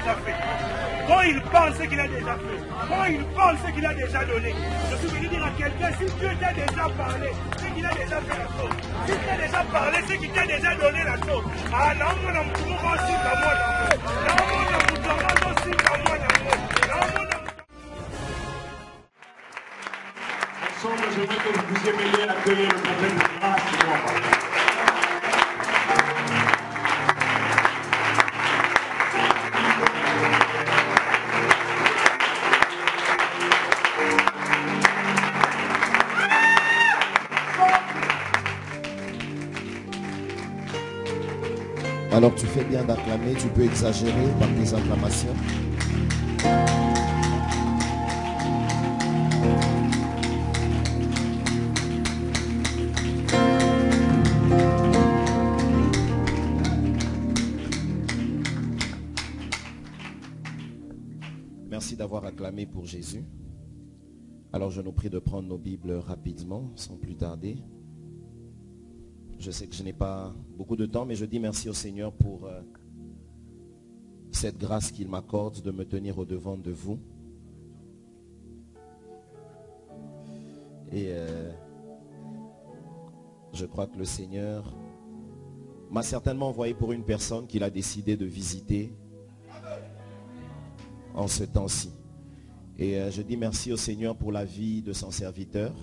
déjà fait. Quand il pense ce qu'il a déjà fait, quand il pense ce qu'il a déjà donné, je suis venu dire à quelqu'un, si Dieu t'a déjà parlé, c'est qu'il a déjà fait la chose. Si t'a déjà parlé, c'est qu'il t'a déjà donné la chose. Ah non, mon amour, aussi dans mon amour. Non, mon amour, aussi dans mon amour. Non, mon amour. Ensemble, je veux que vous puissiez m'aider à accueillir le prophète de grâce qui doit parler. Alors tu fais bien d'acclamer, tu peux exagérer par tes acclamations. Merci d'avoir acclamé pour Jésus. Alors je nous prie de prendre nos Bibles rapidement, sans plus tarder. Je sais que je n'ai pas beaucoup de temps, mais je dis merci au Seigneur pour cette grâce qu'il m'accorde de me tenir au devant de vous. Et je crois que le Seigneur m'a certainement envoyé pour une personne qu'il a décidé de visiter en ce temps-ci. Et je dis merci au Seigneur pour la vie de son serviteur,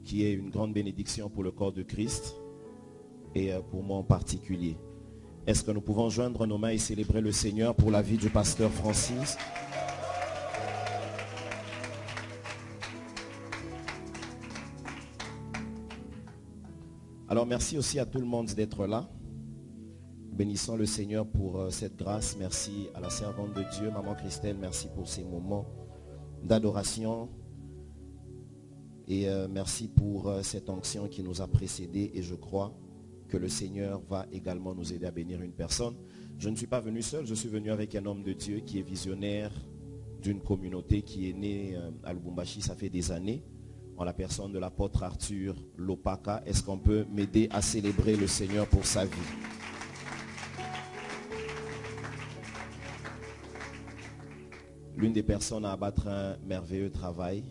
qui est une grande bénédiction pour le corps de Christ et pour moi en particulier. Est-ce que nous pouvons joindre nos mains et célébrer le Seigneur pour la vie du pasteur Francis? Alors merci aussi à tout le monde d'être là. Bénissons le Seigneur pour cette grâce. Merci à la servante de Dieu, Maman Christelle, merci pour ces moments d'adoration. Et merci pour cette onction qui nous a précédés. Et je crois que le Seigneur va également nous aider à bénir une personne. Je ne suis pas venu seul, je suis venu avec un homme de Dieu qui est visionnaire d'une communauté qui est née à Lubumbashi, ça fait des années, en la personne de l'apôtre Arthur Lopaka. Est-ce qu'on peut m'aider à célébrer le Seigneur pour sa vie? L'une des personnes à abattre un merveilleux travail.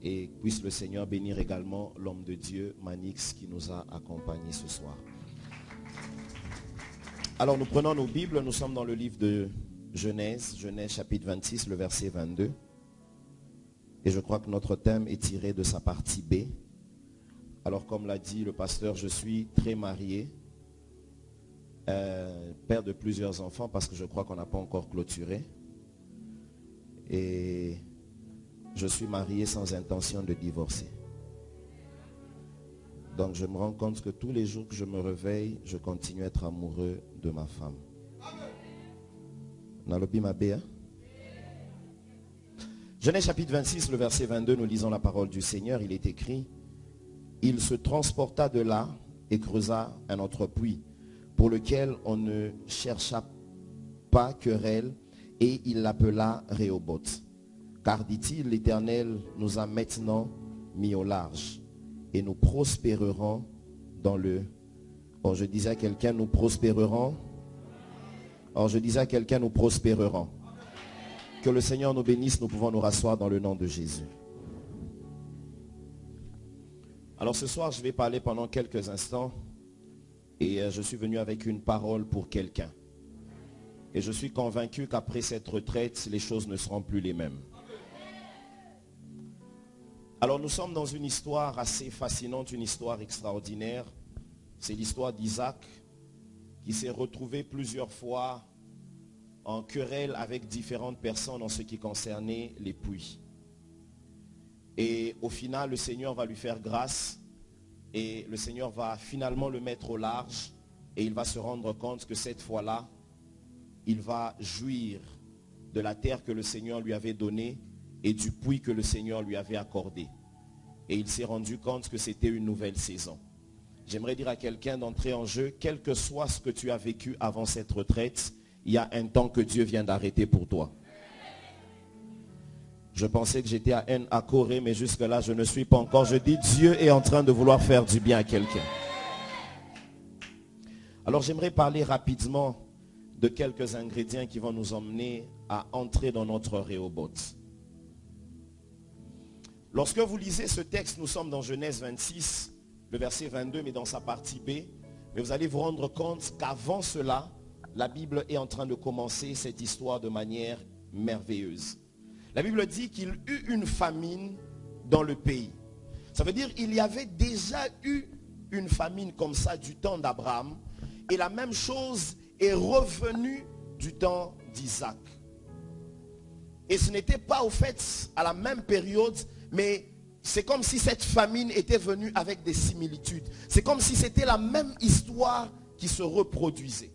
Et puisse le Seigneur bénir également l'homme de Dieu, Manix, qui nous a accompagnés ce soir. Alors nous prenons nos Bibles, nous sommes dans le livre de Genèse, Genèse chapitre 26, le verset 22. Et je crois que notre thème est tiré de sa partie B. Alors comme l'a dit le pasteur, je suis très marié, père de plusieurs enfants, parce que je crois qu'on n'a pas encore clôturé. Et je suis marié sans intention de divorcer. Donc je me rends compte que tous les jours que je me réveille, je continue à être amoureux de ma femme. Nalobi Mabea. Genèse chapitre 26, le verset 22, nous lisons la parole du Seigneur. Il est écrit: il se transporta de là et creusa un autre puits, pour lequel on ne chercha pas querelle, et il l'appela Rehoboth. Car, dit-il, l'Éternel nous a maintenant mis au large et nous prospérerons dans le... Or, je disais à quelqu'un, nous prospérerons. Or, je disais à quelqu'un, nous prospérerons. Que le Seigneur nous bénisse, nous pouvons nous rasseoir dans le nom de Jésus. Alors, ce soir, je vais parler pendant quelques instants et je suis venu avec une parole pour quelqu'un. Et je suis convaincu qu'après cette retraite, les choses ne seront plus les mêmes. Alors nous sommes dans une histoire assez fascinante, une histoire extraordinaire. C'est l'histoire d'Isaac qui s'est retrouvé plusieurs fois en querelle avec différentes personnes en ce qui concernait les puits. Et au final, le Seigneur va lui faire grâce et le Seigneur va finalement le mettre au large et il va se rendre compte que cette fois-là, il va jouir de la terre que le Seigneur lui avait donnée et du puits que le Seigneur lui avait accordé. Et il s'est rendu compte que c'était une nouvelle saison. J'aimerais dire à quelqu'un d'entrer en jeu, quel que soit ce que tu as vécu avant cette retraite, il y a un temps que Dieu vient d'arrêter pour toi. Je pensais que j'étais à Corée, mais jusque-là, je ne suis pas encore. Je dis, Dieu est en train de vouloir faire du bien à quelqu'un. Alors j'aimerais parler rapidement de quelques ingrédients qui vont nous emmener à entrer dans notre Rehoboth. Lorsque vous lisez ce texte, nous sommes dans Genèse 26, le verset 22, mais dans sa partie B. Mais vous allez vous rendre compte qu'avant cela, la Bible est en train de commencer cette histoire de manière merveilleuse. La Bible dit qu'il eut une famine dans le pays. Ça veut dire qu'il y avait déjà eu une famine comme ça du temps d'Abraham. Et la même chose est revenue du temps d'Isaac. Et ce n'était pas au fait à la même période, mais c'est comme si cette famine était venue avec des similitudes. C'est comme si c'était la même histoire qui se reproduisait.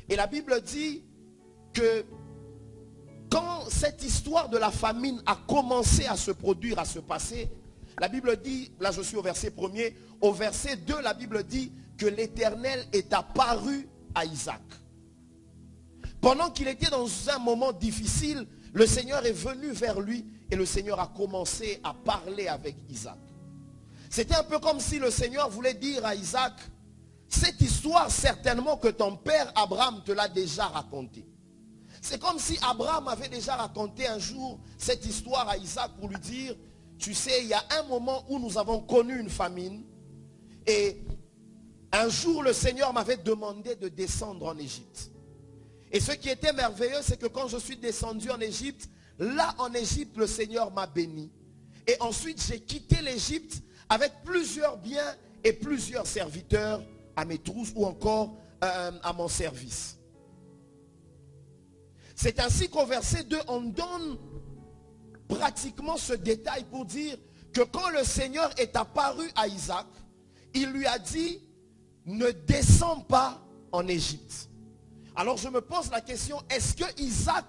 Et la Bible dit que quand cette histoire de la famine a commencé à se produire, à se passer, la Bible dit, là je suis au verset 1er, au verset 2, la Bible dit que l'Éternel est apparu à Isaac. Pendant qu'il était dans un moment difficile, le Seigneur est venu vers lui et le Seigneur a commencé à parler avec Isaac. C'était un peu comme si le Seigneur voulait dire à Isaac, cette histoire certainement que ton père Abraham te l'a déjà racontée. C'est comme si Abraham avait déjà raconté un jour cette histoire à Isaac pour lui dire, tu sais, il y a un moment où nous avons connu une famine et un jour le Seigneur m'avait demandé de descendre en Égypte. Et ce qui était merveilleux, c'est que quand je suis descendu en Égypte, là en Égypte, le Seigneur m'a béni. Et ensuite, j'ai quitté l'Égypte avec plusieurs biens et plusieurs serviteurs à mes trousses ou encore à mon service. C'est ainsi qu'au verset 2, on donne pratiquement ce détail pour dire que quand le Seigneur est apparu à Isaac, il lui a dit, ne descends pas en Égypte. Alors je me pose la question, est-ce que Isaac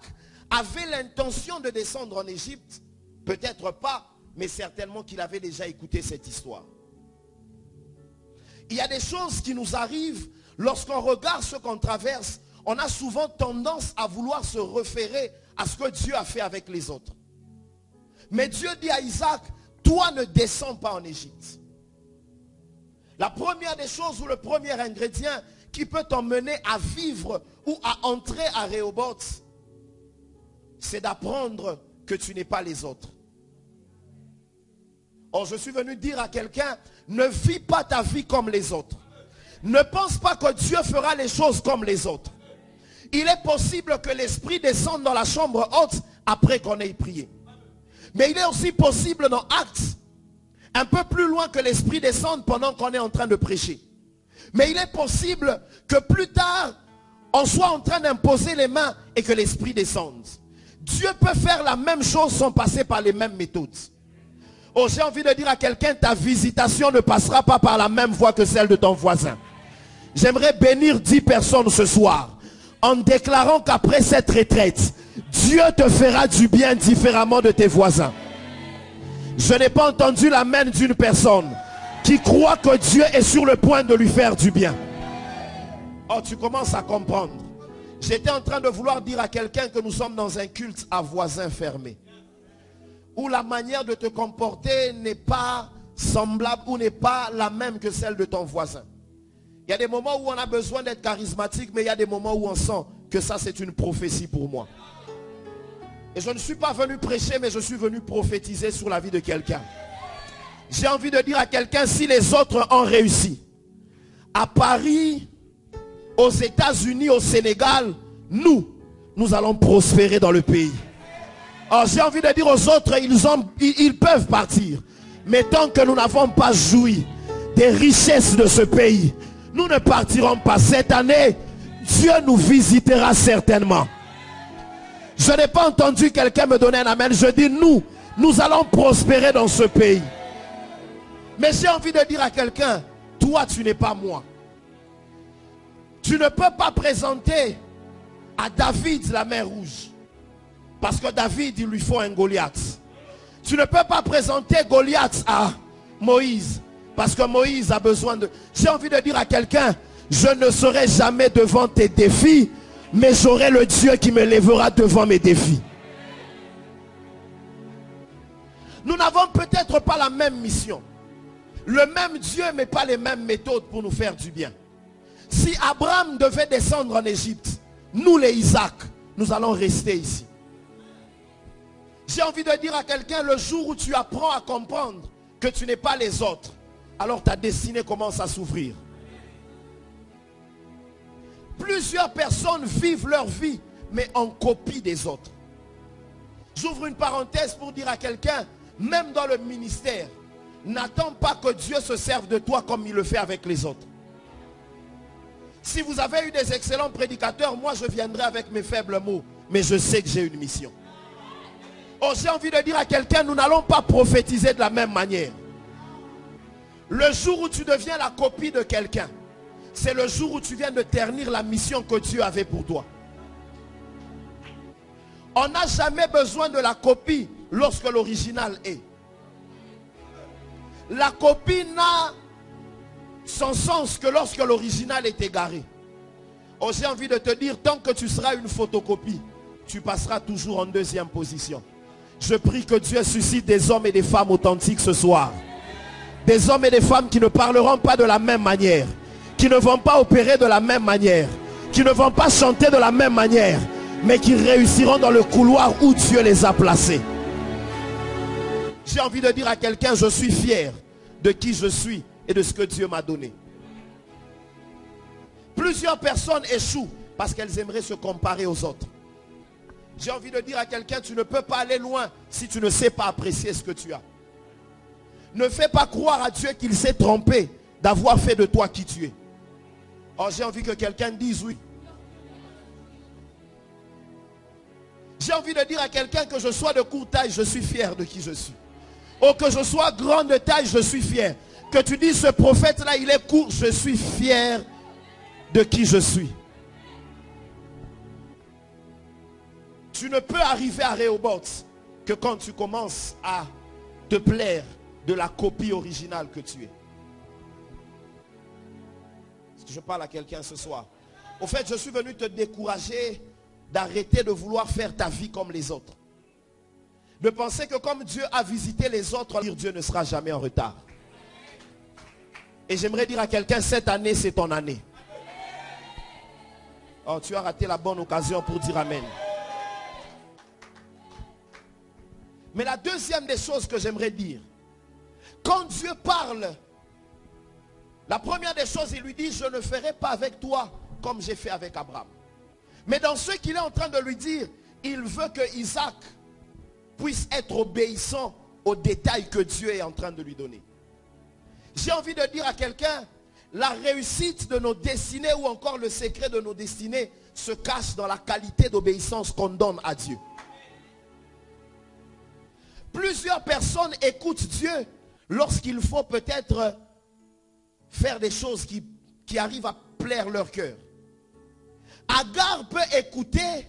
avait l'intention de descendre en Égypte? Peut-être pas, mais certainement qu'il avait déjà écouté cette histoire. Il y a des choses qui nous arrivent lorsqu'on regarde ce qu'on traverse. On a souvent tendance à vouloir se référer à ce que Dieu a fait avec les autres. Mais Dieu dit à Isaac, toi ne descends pas en Égypte. La première des choses ou le premier ingrédient qui peut t'emmener à vivre ou à entrer à Rehoboth, c'est d'apprendre que tu n'es pas les autres. Or, je suis venu dire à quelqu'un, ne vis pas ta vie comme les autres. Ne pense pas que Dieu fera les choses comme les autres. Il est possible que l'Esprit descende dans la chambre haute après qu'on ait prié. Mais il est aussi possible dans Actes, un peu plus loin, que l'Esprit descende pendant qu'on est en train de prêcher. Mais il est possible que plus tard, on soit en train d'imposer les mains et que l'Esprit descende. Dieu peut faire la même chose sans passer par les mêmes méthodes. Oh, j'ai envie de dire à quelqu'un, ta visitation ne passera pas par la même voie que celle de ton voisin. J'aimerais bénir 10 personnes ce soir en déclarant qu'après cette retraite, Dieu te fera du bien différemment de tes voisins. Je n'ai pas entendu l'amen d'une personne qui croit que Dieu est sur le point de lui faire du bien. Oh, tu commences à comprendre. J'étais en train de vouloir dire à quelqu'un que nous sommes dans un culte à voisins fermés, où la manière de te comporter n'est pas semblable ou n'est pas la même que celle de ton voisin. Il y a des moments où on a besoin d'être charismatique, mais il y a des moments où on sent que ça c'est une prophétie pour moi. Et je ne suis pas venu prêcher, mais je suis venu prophétiser sur la vie de quelqu'un. J'ai envie de dire à quelqu'un, si les autres ont réussi, à Paris, aux États-Unis, au Sénégal, nous allons prospérer dans le pays. Alors j'ai envie de dire aux autres, ils peuvent partir. Mais tant que nous n'avons pas joui des richesses de ce pays, nous ne partirons pas. Cette année, Dieu nous visitera certainement. Je n'ai pas entendu quelqu'un me donner un amen. Je dis nous allons prospérer dans ce pays. Mais j'ai envie de dire à quelqu'un, toi tu n'es pas moi. Tu ne peux pas présenter à David la mer rouge. Parce que David, il lui faut un Goliath. Tu ne peux pas présenter Goliath à Moïse. Parce que Moïse a besoin de... J'ai envie de dire à quelqu'un, je ne serai jamais devant tes défis, mais j'aurai le Dieu qui me lèvera devant mes défis. Nous n'avons peut-être pas la même mission. Le même Dieu, mais pas les mêmes méthodes pour nous faire du bien. Si Abraham devait descendre en Égypte, nous les Isaac, nous allons rester ici. J'ai envie de dire à quelqu'un, le jour où tu apprends à comprendre que tu n'es pas les autres, alors ta destinée commence à s'ouvrir. Plusieurs personnes vivent leur vie, mais en copie des autres. J'ouvre une parenthèse pour dire à quelqu'un, même dans le ministère, n'attends pas que Dieu se serve de toi comme il le fait avec les autres. Si vous avez eu des excellents prédicateurs, moi je viendrai avec mes faibles mots, mais je sais que j'ai une mission. Oh, j'ai envie de dire à quelqu'un, nous n'allons pas prophétiser de la même manière. Le jour où tu deviens la copie de quelqu'un, c'est le jour où tu viens de ternir la mission que Dieu avait pour toi. On n'a jamais besoin de la copie lorsque l'original est. La copie n'a son sens que lorsque l'original est égaré. Oh, j'ai envie de te dire, tant que tu seras une photocopie, tu passeras toujours en deuxième position. Je prie que Dieu suscite des hommes et des femmes authentiques ce soir. Des hommes et des femmes qui ne parleront pas de la même manière, qui ne vont pas opérer de la même manière, qui ne vont pas chanter de la même manière, mais qui réussiront dans le couloir où Dieu les a placés. J'ai envie de dire à quelqu'un, je suis fier de qui je suis et de ce que Dieu m'a donné. Plusieurs personnes échouent parce qu'elles aimeraient se comparer aux autres. J'ai envie de dire à quelqu'un, tu ne peux pas aller loin si tu ne sais pas apprécier ce que tu as. Ne fais pas croire à Dieu qu'il s'est trompé d'avoir fait de toi qui tu es. Oh, j'ai envie que quelqu'un dise oui. J'ai envie de dire à quelqu'un que je sois de courte taille, je suis fier de qui je suis. Oh, que je sois grande de taille, je suis fier. Que tu dises ce prophète-là, il est court, je suis fier de qui je suis. Tu ne peux arriver à Rehoboth que quand tu commences à te plaire de la copie originale que tu es. Est-ce que je parle à quelqu'un ce soir? Au fait, je suis venu te décourager d'arrêter de vouloir faire ta vie comme les autres. De penser que comme Dieu a visité les autres, Dieu ne sera jamais en retard. Et j'aimerais dire à quelqu'un, cette année, c'est ton année. Oh, tu as raté la bonne occasion pour dire amen. Mais la deuxième des choses que j'aimerais dire, quand Dieu parle, la première des choses, il lui dit, je ne ferai pas avec toi comme j'ai fait avec Abraham. Mais dans ce qu'il est en train de lui dire, il veut que Isaac puisse être obéissant aux détails que Dieu est en train de lui donner. J'ai envie de dire à quelqu'un, la réussite de nos destinées ou encore le secret de nos destinées se cache dans la qualité d'obéissance qu'on donne à Dieu. Plusieurs personnes écoutent Dieu lorsqu'il faut peut-être faire des choses qui arrivent à plaire leur cœur. Agar peut écouter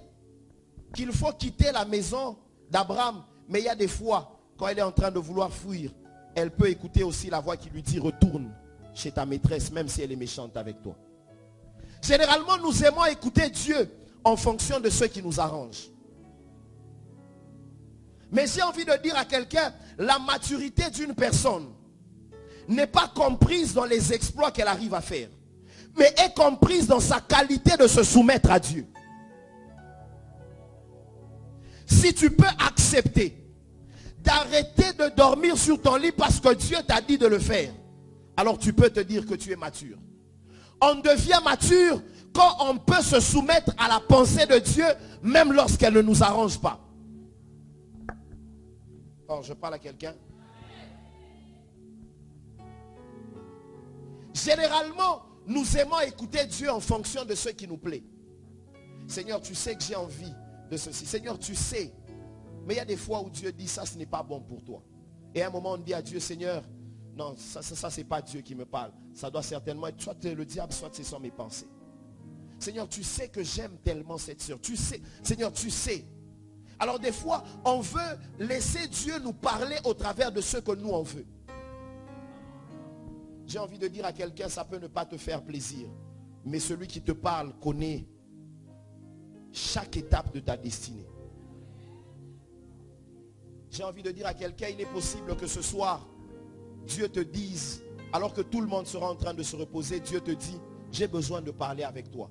qu'il faut quitter la maison d'Abraham, mais il y a des fois, quand elle est en train de vouloir fuir, elle peut écouter aussi la voix qui lui dit retourne chez ta maîtresse, même si elle est méchante avec toi. Généralement, nous aimons écouter Dieu en fonction de ce qui nous arrange. Mais j'ai envie de dire à quelqu'un, la maturité d'une personne n'est pas comprise dans les exploits qu'elle arrive à faire, mais est comprise dans sa qualité de se soumettre à Dieu. Si tu peux accepter d'arrêter de dormir sur ton lit parce que Dieu t'a dit de le faire, alors tu peux te dire que tu es mature. On devient mature quand on peut se soumettre à la pensée de Dieu, même lorsqu'elle ne nous arrange pas. Oh, je parle à quelqu'un. Généralement, nous aimons écouter Dieu en fonction de ce qui nous plaît. Seigneur, tu sais que j'ai envie de ceci. Seigneur, tu sais. Mais il y a des fois où Dieu dit ça, ce n'est pas bon pour toi. Et à un moment, on dit à Dieu, Seigneur, non, ça c'est pas Dieu qui me parle. Ça doit certainement être soit le diable, soit ce sont mes pensées. Seigneur, tu sais que j'aime tellement cette soeur. Tu sais, Seigneur, tu sais. Alors des fois, on veut laisser Dieu nous parler au travers de ce que nous on veut. J'ai envie de dire à quelqu'un, ça peut ne pas te faire plaisir. Mais celui qui te parle connaît chaque étape de ta destinée. J'ai envie de dire à quelqu'un, il est possible que ce soir, Dieu te dise, alors que tout le monde sera en train de se reposer, Dieu te dit, j'ai besoin de parler avec toi.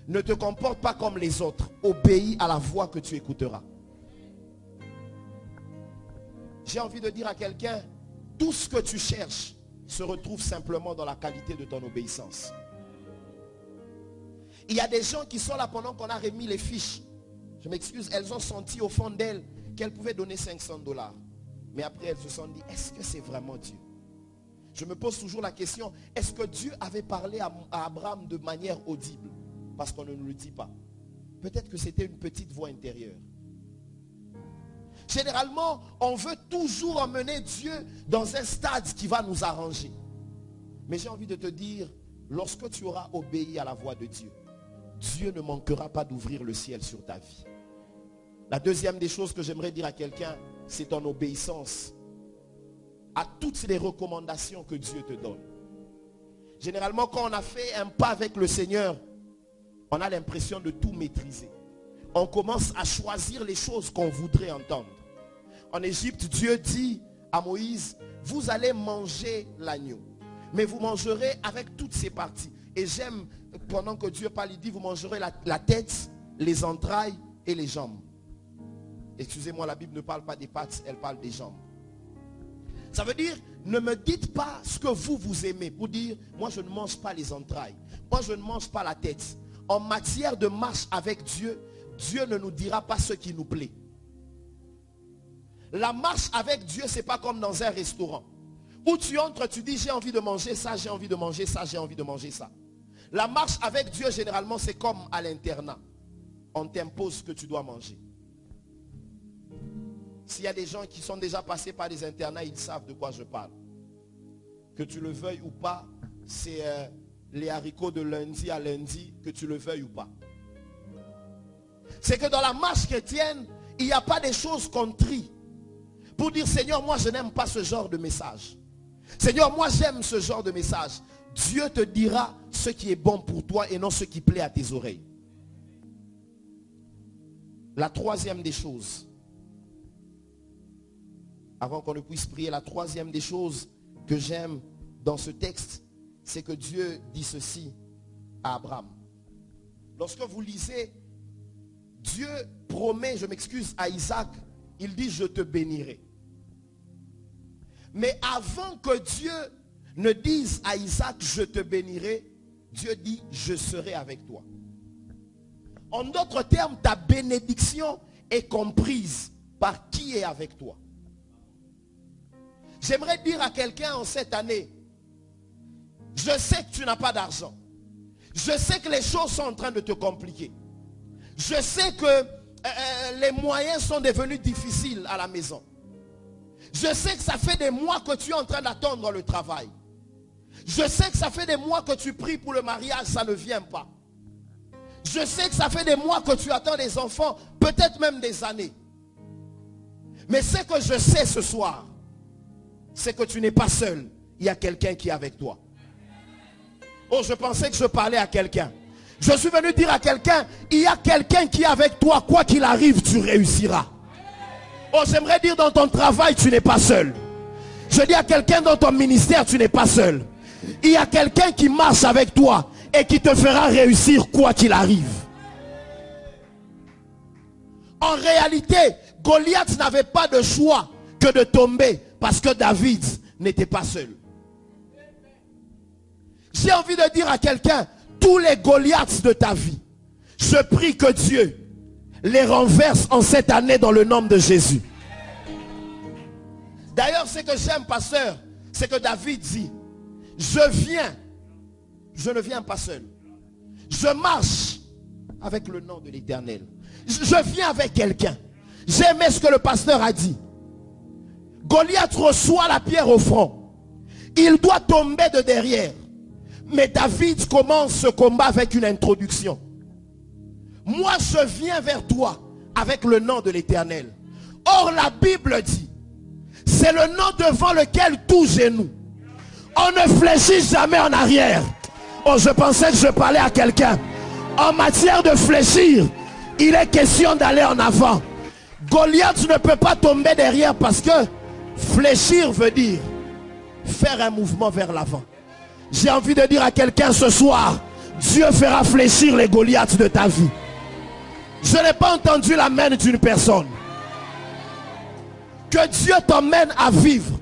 Ne te comporte pas comme les autres. Obéis à la voix que tu écouteras. J'ai envie de dire à quelqu'un, tout ce que tu cherches se retrouve simplement dans la qualité de ton obéissance. Il y a des gens qui sont là pendant qu'on a remis les fiches. Je m'excuse, elles ont senti au fond d'elles qu'elles pouvaient donner 500 $. Mais après, elles se sont dit, est-ce que c'est vraiment Dieu? Je me pose toujours la question, est-ce que Dieu avait parlé à Abraham de manière audible? Parce qu'on ne nous le dit pas. Peut-être que c'était une petite voix intérieure. Généralement, on veut toujours emmener Dieu dans un stade qui va nous arranger. Mais j'ai envie de te dire, lorsque tu auras obéi à la voix de Dieu, Dieu ne manquera pas d'ouvrir le ciel sur ta vie. La deuxième des choses que j'aimerais dire à quelqu'un, c'est ton obéissance à toutes les recommandations que Dieu te donne. Généralement, quand on a fait un pas avec le Seigneur, on a l'impression de tout maîtriser. On commence à choisir les choses qu'on voudrait entendre. En Égypte, Dieu dit à Moïse, vous allez manger l'agneau, mais vous mangerez avec toutes ses parties. Et j'aime, pendant que Dieu parle, il dit, vous mangerez la tête, les entrailles et les jambes. Excusez-moi, la Bible ne parle pas des pattes, elle parle des jambes. Ça veut dire, ne me dites pas ce que vous aimez. Pour dire, moi je ne mange pas les entrailles. Moi je ne mange pas la tête. En matière de marche avec Dieu, Dieu ne nous dira pas ce qui nous plaît. La marche avec Dieu, ce n'est pas comme dans un restaurant. Où tu entres, tu dis, j'ai envie de manger ça, j'ai envie de manger ça, j'ai envie de manger ça. La marche avec Dieu, généralement, c'est comme à l'internat. On t'impose ce que tu dois manger. S'il y a des gens qui sont déjà passés par des internats, ils savent de quoi je parle. Que tu le veuilles ou pas, c'est les haricots de lundi à lundi, que tu le veuilles ou pas. C'est que dans la marche chrétienne, il n'y a pas des choses qu'on trie. Pour dire, Seigneur, moi je n'aime pas ce genre de message. Seigneur, moi j'aime ce genre de message. Dieu te dira ce qui est bon pour toi et non ce qui plaît à tes oreilles. La troisième des choses, avant qu'on ne puisse prier, la troisième des choses que j'aime dans ce texte, c'est que Dieu dit ceci à Abraham. Lorsque vous lisez, Dieu promet, je m'excuse, à Isaac, il dit, je te bénirai. Mais avant que Dieu ne dise à Isaac, je te bénirai, Dieu dit, je serai avec toi. En d'autres termes, ta bénédiction est comprise par qui est avec toi. J'aimerais dire à quelqu'un en cette année, je sais que tu n'as pas d'argent. Je sais que les choses sont en train de te compliquer. Je sais que les moyens sont devenus difficiles à la maison. Je sais que ça fait des mois que tu es en train d'attendre le travail. Je sais que ça fait des mois que tu pries pour le mariage, ça ne vient pas. Je sais que ça fait des mois que tu attends des enfants, peut-être même des années. Mais ce que je sais ce soir, c'est que tu n'es pas seul. Il y a quelqu'un qui est avec toi. Oh, je pensais que je parlais à quelqu'un. Je suis venu dire à quelqu'un, il y a quelqu'un qui est avec toi. Quoi qu'il arrive, tu réussiras. Oh, j'aimerais dire dans ton travail, tu n'es pas seul. Je dis à quelqu'un dans ton ministère, tu n'es pas seul. Il y a quelqu'un qui marche avec toi et qui te fera réussir quoi qu'il arrive. En réalité, Goliath n'avait pas de choix que de tomber parce que David n'était pas seul. J'ai envie de dire à quelqu'un, tous les Goliaths de ta vie, je prie que Dieu les renverse en cette année dans le nom de Jésus. D'ailleurs, ce que j'aime, pasteur, c'est que David dit, je ne viens pas seul. Je marche avec le nom de l'Éternel. Je viens avec quelqu'un. J'ai aimé ce que le pasteur a dit. Goliath reçoit la pierre au front. Il doit tomber de derrière. Mais David commence ce combat avec une introduction. Moi je viens vers toi avec le nom de l'Éternel. Or la Bible dit, c'est le nom devant lequel tout genou. On ne fléchit jamais en arrière. Oh, je pensais que je parlais à quelqu'un. En matière de fléchir, il est question d'aller en avant. Goliath ne peut pas tomber derrière parce que fléchir veut dire faire un mouvement vers l'avant. J'ai envie de dire à quelqu'un ce soir, Dieu fera fléchir les Goliaths de ta vie. Je n'ai pas entendu l'amen d'une personne. Que Dieu t'emmène à vivre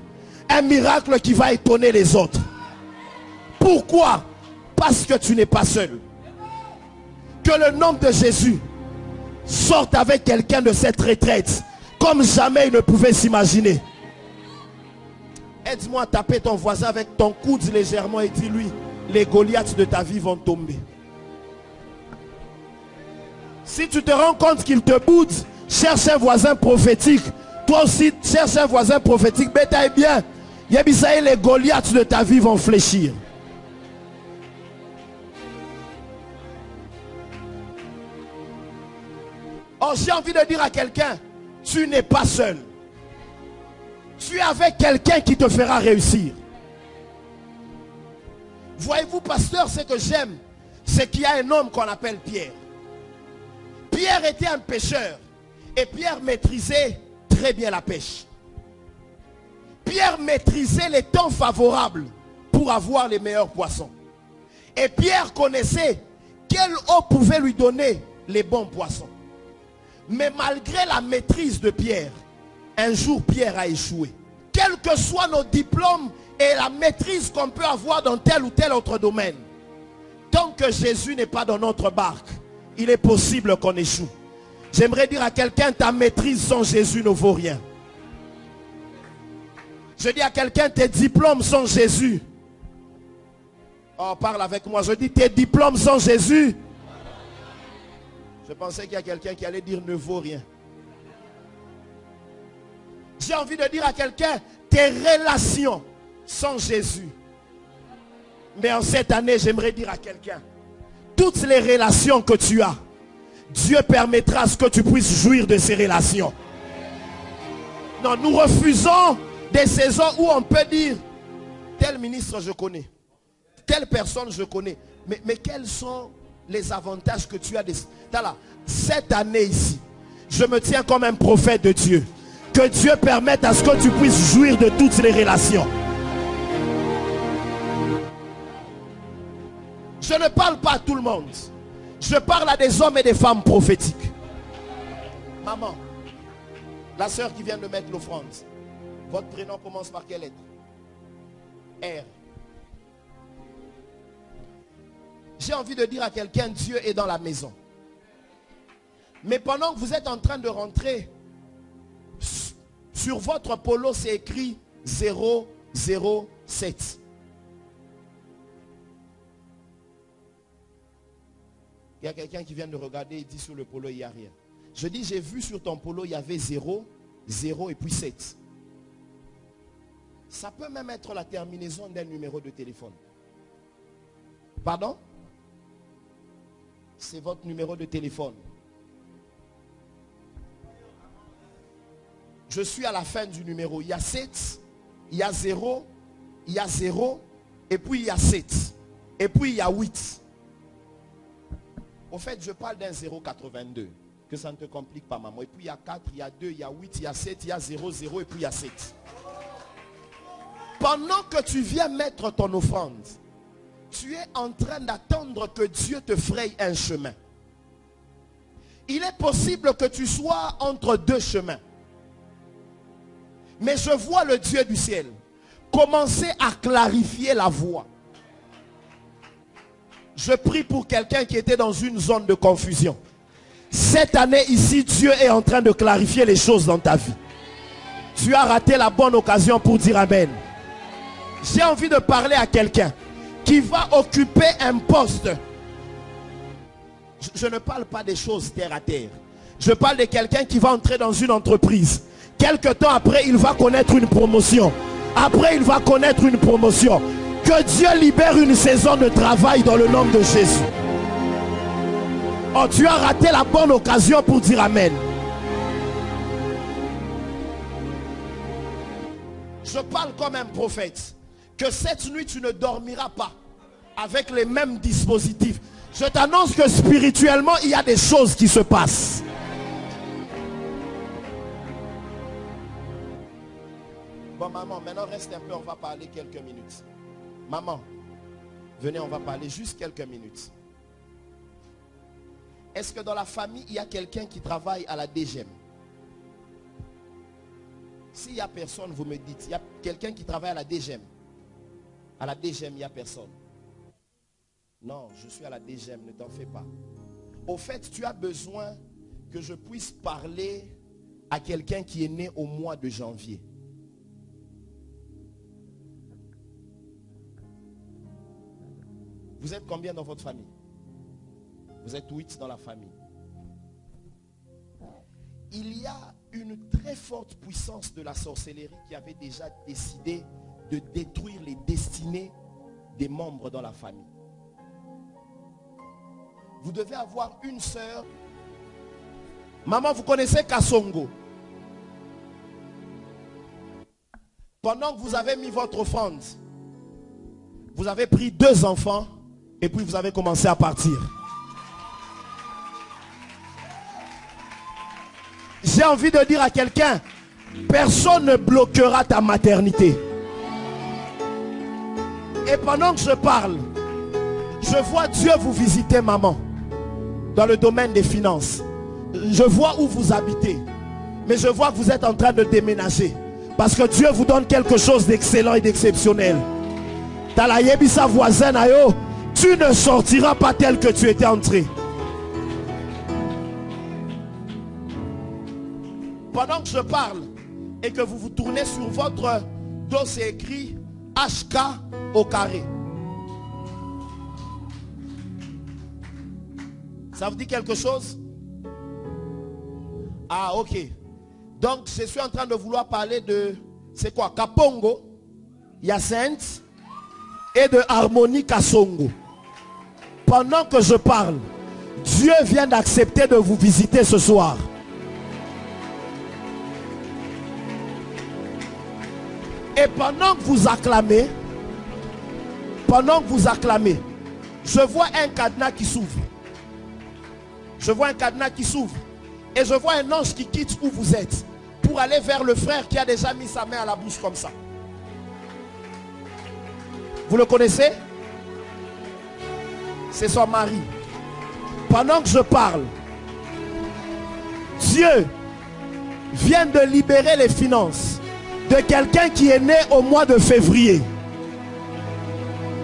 un miracle qui va étonner les autres. Pourquoi? Parce que tu n'es pas seul. Que le nom de Jésus sorte avec quelqu'un de cette retraite comme jamais il ne pouvait s'imaginer. Aide-moi à taper ton voisin avec ton coude légèrement et dis-lui, les Goliaths de ta vie vont tomber. Si tu te rends compte qu'il te boude, cherche un voisin prophétique. Toi aussi, cherche un voisin prophétique. Bétaille bien. Yébisaï, les Goliaths de ta vie vont fléchir. Oh, j'ai envie de dire à quelqu'un, tu n'es pas seul. Tu es avec quelqu'un qui te fera réussir. Voyez-vous, pasteur, ce que j'aime, c'est qu'il y a un homme qu'on appelle Pierre. Pierre était un pêcheur et Pierre maîtrisait très bien la pêche. Pierre maîtrisait les temps favorables pour avoir les meilleurs poissons. Et Pierre connaissait quelle eau pouvait lui donner les bons poissons. Mais malgré la maîtrise de Pierre, un jour Pierre a échoué. Quels que soient nos diplômes et la maîtrise qu'on peut avoir dans tel ou tel autre domaine, tant que Jésus n'est pas dans notre barque, il est possible qu'on échoue. J'aimerais dire à quelqu'un, ta maîtrise sans Jésus ne vaut rien. Je dis à quelqu'un, tes diplômes sans Jésus. Oh, parle avec moi. Je dis, tes diplômes sans Jésus. Je pensais qu'il y a quelqu'un qui allait dire ne vaut rien. J'ai envie de dire à quelqu'un, tes relations sans Jésus. Mais en cette année, j'aimerais dire à quelqu'un, toutes les relations que tu as, Dieu permettra à ce que tu puisses jouir de ces relations. Non, nous refusons des saisons où on peut dire, tel ministre je connais, telle personne je connais. Mais quels sont les avantages que tu as de... Cette année ici, je me tiens comme un prophète de Dieu. Que Dieu permette à ce que tu puisses jouir de toutes les relations. Je ne parle pas à tout le monde. Je parle à des hommes et des femmes prophétiques. Maman, la sœur qui vient de mettre l'offrande, votre prénom commence par quelle lettre? R. J'ai envie de dire à quelqu'un, Dieu est dans la maison. Mais pendant que vous êtes en train de rentrer, sur votre polo, c'est écrit 007. Il y a quelqu'un qui vient de regarder et dit sur le polo, il n'y a rien. Je dis, j'ai vu sur ton polo, il y avait 0, 0 et puis 7. Ça peut même être la terminaison d'un numéro de téléphone. Pardon? C'est votre numéro de téléphone. Je suis à la fin du numéro. Il y a 7, il y a 0, il y a 0, et puis il y a 7. Et puis il y a 8. Au fait, je parle d'un 0,82. Que ça ne te complique pas, maman. Et puis il y a 4, il y a 2, il y a 8, il y a 7, il y a 0, 0, et puis il y a 7. Pendant que tu viens mettre ton offrande, tu es en train d'attendre que Dieu te fraye un chemin. Il est possible que tu sois entre deux chemins. Mais je vois le Dieu du ciel commencer à clarifier la voie. Je prie pour quelqu'un qui était dans une zone de confusion. Cette année ici, Dieu est en train de clarifier les choses dans ta vie. Tu as raté la bonne occasion pour dire Amen. J'ai envie de parler à quelqu'un qui va occuper un poste. Je ne parle pas des choses terre à terre. Je parle de quelqu'un qui va entrer dans une entreprise. Quelque temps après, il va connaître une promotion. Après, il va connaître une promotion. Que Dieu libère une saison de travail dans le nom de Jésus. Oh, tu as raté la bonne occasion pour dire Amen. Je parle comme un prophète. Que cette nuit, tu ne dormiras pas avec les mêmes dispositifs. Je t'annonce que spirituellement, il y a des choses qui se passent. Bon, maman, maintenant reste un peu, on va parler quelques minutes. Maman, Venez, on va parler juste quelques minutes. Est-ce que dans la famille, il y a quelqu'un qui travaille à la DGM? S'il n'y a personne, vous me dites, il y a quelqu'un qui travaille à la DGM. À la DGM, il n'y a personne. Non, je suis à la DGM, ne t'en fais pas. Au fait, tu as besoin que je puisse parler à quelqu'un qui est né au mois de janvier. Vous êtes combien dans votre famille? Vous êtes 8 dans la famille. Il y a une très forte puissance de la sorcellerie qui avait déjà décidé de détruire les destinées des membres dans la famille. Vous devez avoir une sœur. Maman, vous connaissez Kasongo? Pendant que vous avez mis votre offrande, vous avez pris 2 enfants et puis vous avez commencé à partir. J'ai envie de dire à quelqu'un, personne ne bloquera ta maternité. Et pendant que je parle, je vois Dieu vous visiter, maman, dans le domaine des finances. Je vois où vous habitez, mais je vois que vous êtes en train de déménager. Parce que Dieu vous donne quelque chose d'excellent et d'exceptionnel. Talayebisa voisin ayo, tu ne sortiras pas tel que tu étais entré. Pendant que je parle et que vous vous tournez sur votre dos, c'est écrit HK au carré. Ça vous dit quelque chose? Ah, ok. Donc, je suis en train de vouloir parler de, c'est quoi? Kapongo, Hyacinthe et de Harmonie Kasongo. Pendant que je parle, Dieu vient d'accepter de vous visiter ce soir. Et pendant que vous acclamez, je vois un cadenas qui s'ouvre. Je vois un cadenas qui s'ouvre. Et je vois un ange qui quitte où vous êtes pour aller vers le frère qui a déjà mis sa main à la bouche comme ça. Vous le connaissez? C'est son mari. Pendant que je parle, Dieu vient de libérer les finances de quelqu'un qui est né au mois de février.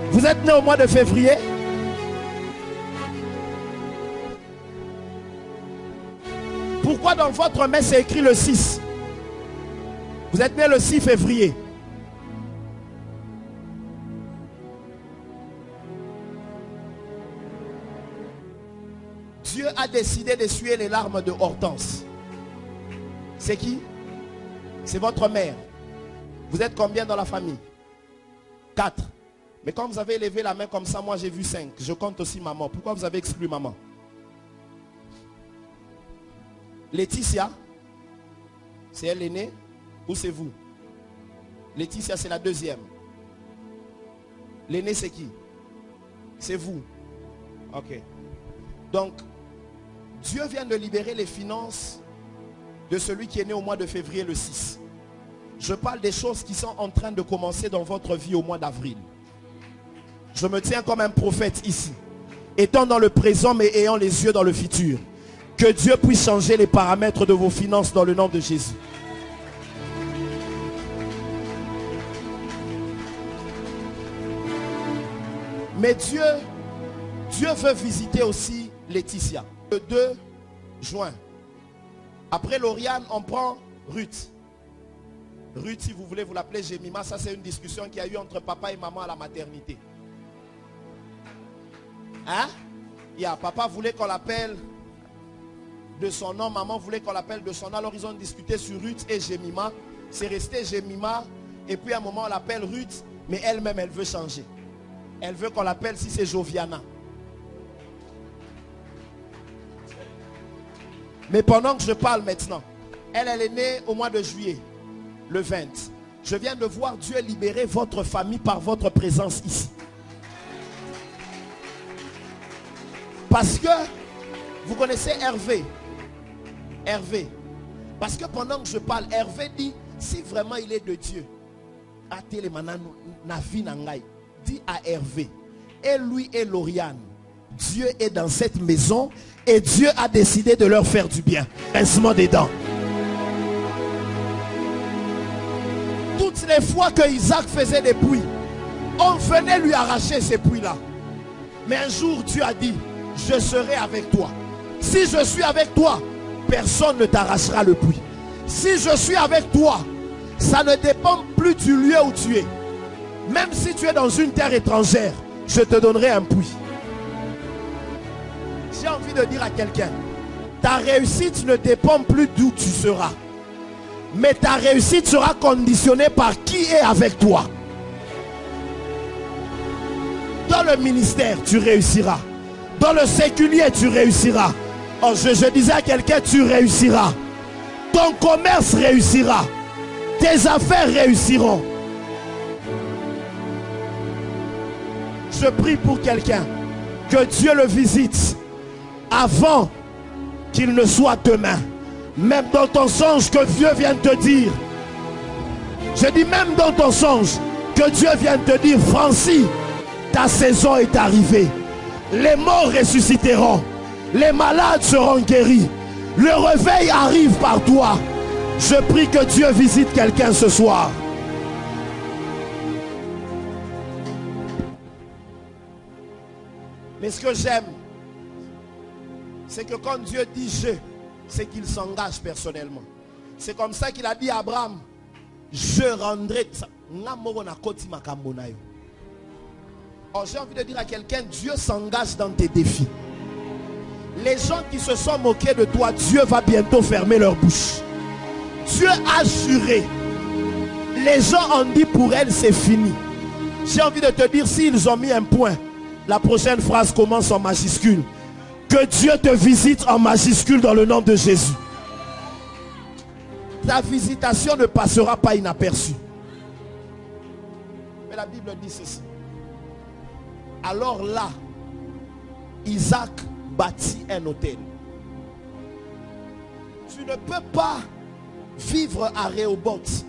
Vous êtes né au mois de février? Pourquoi dans votre main c'est écrit le 6? Vous êtes né le 6 février. Dieu a décidé d'essuyer les larmes de Hortense. C'est qui? C'est votre mère. Vous êtes combien dans la famille? 4. Mais quand vous avez levé la main comme ça, moi j'ai vu 5. Je compte aussi maman. Pourquoi vous avez exclu maman? Laetitia, c'est elle l'aînée ou c'est vous? Laetitia, c'est la deuxième. L'aînée, c'est qui? C'est vous. Ok. Donc, Dieu vient de libérer les finances de celui qui est né au mois de février le 6. Je parle des choses qui sont en train de commencer dans votre vie au mois d'avril. Je me tiens comme un prophète ici, étant dans le présent mais ayant les yeux dans le futur. Que Dieu puisse changer les paramètres de vos finances dans le nom de Jésus. Mais Dieu veut visiter aussi Laetitia. Le 2 juin. Après Lauriane, on prend Ruth. Ruth, si vous voulez vous l'appeler Jemima, ça c'est une discussion qu'il y a eu entre papa et maman à la maternité. Hein? Papa voulait qu'on l'appelle de son nom, maman voulait qu'on l'appelle de son nom. Alors ils ont discuté sur Ruth et Jemima. C'est resté Jemima. Et puis à un moment on l'appelle Ruth. Mais elle-même elle veut changer. Elle veut qu'on l'appelle, si c'est Joviana. Mais pendant que je parle maintenant, elle est née au mois de juillet, le 20. Je viens de voir Dieu libérer votre famille par votre présence ici. Parce que vous connaissez Hervé. Hervé. Parce que pendant que je parle, Hervé dit, si vraiment il est de Dieu, dis à Hervé. et lui et Lauriane, Dieu est dans cette maison et Dieu a décidé de leur faire du bien. Pincement des dents. Toutes les fois que Isaac faisait des puits, on venait lui arracher ces puits-là. Mais un jour, Dieu a dit, je serai avec toi. Si je suis avec toi, personne ne t'arrachera le puits. Si je suis avec toi, ça ne dépend plus du lieu où tu es. Même si tu es dans une terre étrangère, je te donnerai un puits. J'ai envie de dire à quelqu'un, ta réussite ne dépend plus d'où tu seras. Mais ta réussite sera conditionnée par qui est avec toi. Dans le ministère, tu réussiras. Dans le séculier, tu réussiras. Oh, je disais à quelqu'un, tu réussiras. Ton commerce réussira. Tes affaires réussiront. Je prie pour quelqu'un, que Dieu le visite avant qu'il ne soit demain. Même dans ton songe, que Dieu vienne te dire. Je dis même dans ton songe, que Dieu vienne te dire, Francis, ta saison est arrivée. Les morts ressusciteront. Les malades seront guéris. Le réveil arrive par toi. Je prie que Dieu visite quelqu'un ce soir. Mais ce que j'aime, c'est que quand Dieu dit je, c'est qu'il s'engage personnellement. C'est comme ça qu'il a dit à Abraham, je rendrai. Oh, j'ai envie de dire à quelqu'un, Dieu s'engage dans tes défis. Les gens qui se sont moqués de toi, Dieu va bientôt fermer leur bouche. Dieu a juré. Les gens ont dit pour elle c'est fini. J'ai envie de te dire, s'ils ont mis un point, la prochaine phrase commence en majuscule. Que Dieu te visite en majuscule dans le nom de Jésus. Ta visitation ne passera pas inaperçue. Mais la Bible dit ceci. Alors là, Isaac bâtit un autel. Tu ne peux pas vivre à Rehoboth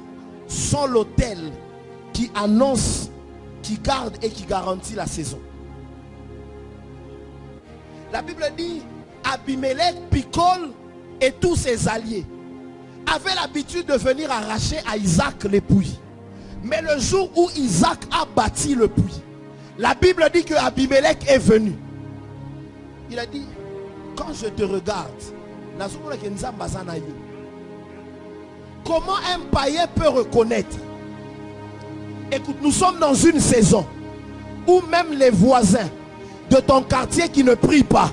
sans l'autel qui annonce, qui garde et qui garantit la saison. La Bible dit, Abimelech, Picol et tous ses alliés avaient l'habitude de venir arracher à Isaac les puits. Mais le jour où Isaac a bâti le puits, la Bible dit que Abimelech est venu. Il a dit, quand je te regarde, comment un païen peut reconnaître? Écoute, nous sommes dans une saison où même les voisins de ton quartier qui ne prient pas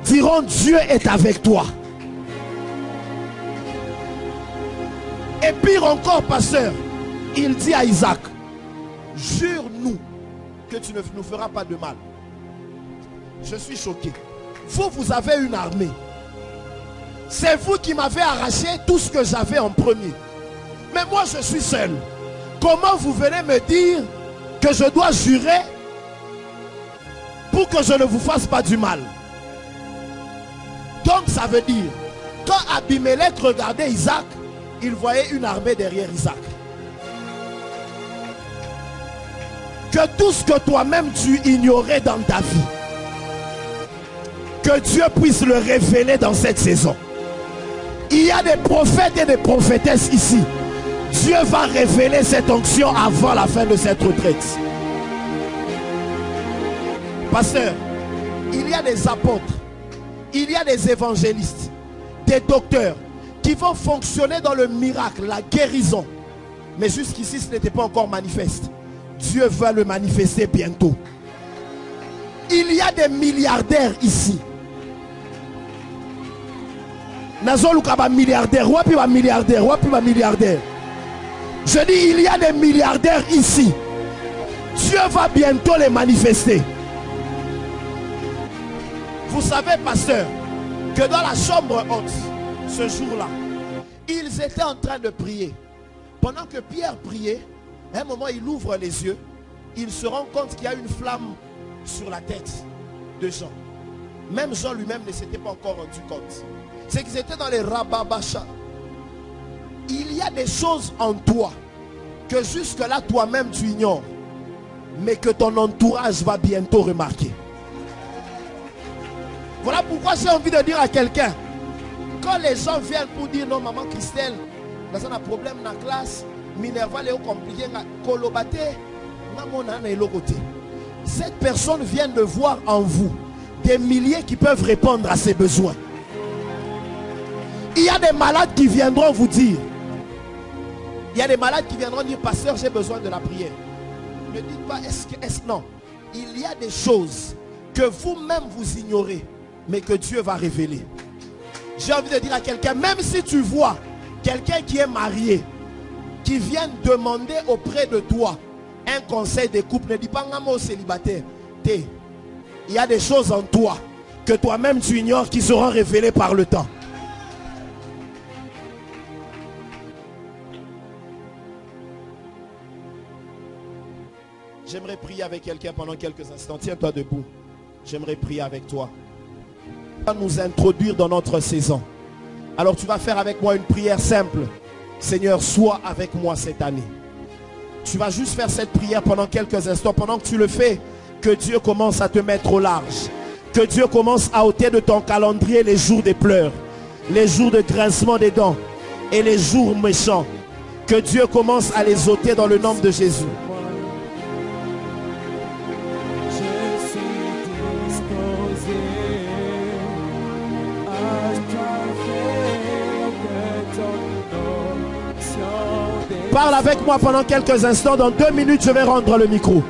diront Dieu est avec toi. Et pire encore, pasteur, il dit à Isaac, jure-nous que tu ne nous feras pas de mal. Je suis choqué. Vous avez une armée. C'est vous qui m'avez arraché tout ce que j'avais en premier. Mais moi je suis seul. Comment vous venez me dire que je dois jurer pour que je ne vous fasse pas du mal? Donc ça veut dire, quand Abimelech regardait Isaac, il voyait une armée derrière Isaac. Que tout ce que toi-même tu ignorais dans ta vie, que Dieu puisse le révéler dans cette saison. Il y a des prophètes et des prophétesses ici. Dieu va révéler cette onction avant la fin de cette retraite. Pasteur, il y a des apôtres, il y a des évangélistes, des docteurs qui vont fonctionner dans le miracle, la guérison. Mais jusqu'ici, ce n'était pas encore manifeste. Dieu va le manifester bientôt. Il y a des milliardaires ici. Milliardaire. Je dis, il y a des milliardaires ici. Dieu va bientôt les manifester. Vous savez, pasteur, que dans la chambre haute, ce jour-là, ils étaient en train de prier. Pendant que Pierre priait, à un moment, il ouvre les yeux. Il se rend compte qu'il y a une flamme sur la tête de Jean. Même Jean lui-même ne s'était pas encore rendu compte. C'est qu'ils étaient dans les rababachas. Il y a des choses en toi que jusque-là toi-même tu ignores. mais que ton entourage va bientôt remarquer. Voilà pourquoi j'ai envie de dire à quelqu'un, quand les gens viennent pour dire non, maman Christelle, dans un problème dans la classe, Minerva est compliqué, cette personne vient de voir en vous des milliers qui peuvent répondre à ses besoins. Il y a des malades qui viendront vous dire, il y a des malades qui viendront dire, pasteur, j'ai besoin de la prière. Ne dites pas, non. Il y a des choses que vous-même vous ignorez, mais que Dieu va révéler. J'ai envie de dire à quelqu'un, même si tu vois quelqu'un qui est marié, qui vient demander auprès de toi un conseil de couple, ne dis pas un mot célibataire. Il y a des choses en toi que toi-même tu ignores qui seront révélées par le temps. J'aimerais prier avec quelqu'un pendant quelques instants. Tiens-toi debout. J'aimerais prier avec toi. On va nous introduire dans notre saison. Alors tu vas faire avec moi une prière simple. Seigneur, sois avec moi cette année. Tu vas juste faire cette prière pendant quelques instants. Pendant que tu le fais, que Dieu commence à te mettre au large. Que Dieu commence à ôter de ton calendrier les jours des pleurs, les jours de grincement des dents et les jours méchants. Que Dieu commence à les ôter dans le nom de Jésus. Parle avec moi pendant quelques instants. Dans 2 minutes, je vais rendre le micro.